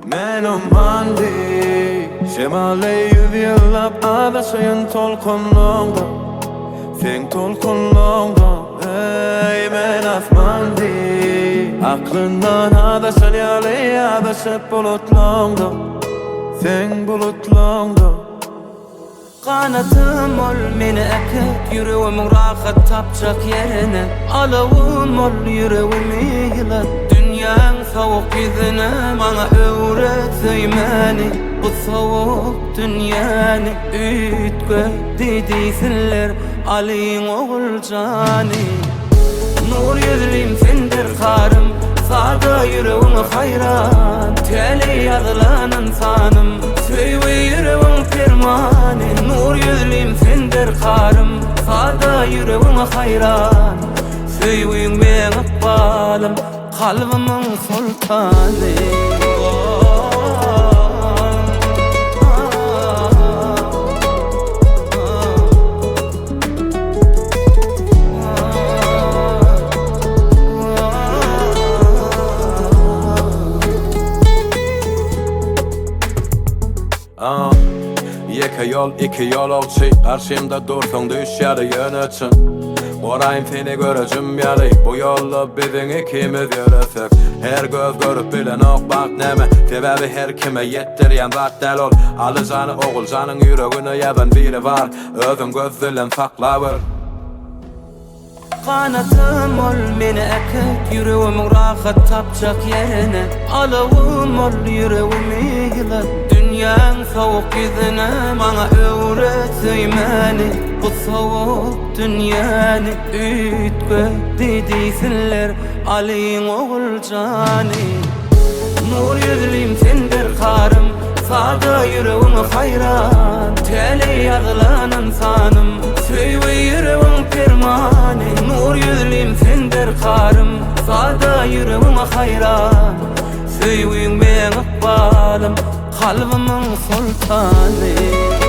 Men umandi Şemale yüzyıllap adaşayın tolkunluğda Sen tolkunluğda Ey men afmandi Aklından adaşan yali adaşıp bulutluğda Sen bulutluğda Kanatım ol meni ekip yüreğimin rahat tapacak yerine Alavım ol yüreğimi yılat Dünyan soğuk yüzüne bana öğret eymeni Bu soğuk dünyanı ütgö dediysinler Ali'in oğul cani Nur yüzlüm sendir karım Sada yüreğim hayran Teli yazılan insanım Söyle yüreğim firmani Nur yüzlüm sendir karım Sada yüreğim hayran Söyle ben akbalım Kalbimin sultanı iki yol olçi Karşımda dursun düşyarı yönetin Orayım seni görəcüm yarı Bu yolda bizim ikimiz yürüsük Her göz görüp bilen ok bak neme Sebebi her kime yettiryen zat del ol Alıcanı oğul canın yüreğine yazan biri var Özün gözülen saklavır Kanatım ol meni ekip yüreğimin rahat tapacak yerine Alavım ol yüreğimi yılat Dünyan soğuk yüzüne bana öğret eymeni Bu soğuk dünyanı ütgö dediysinler Ali'in oğul cani Nur yüzlüm sendir karım Sada yüreğim hayran Teli yazılan insanım Söyle yüreğim firmani Nur yüzlüm sendir karım Sada yüreğim hayran Söyle ben akbalım Kalbimin sultanı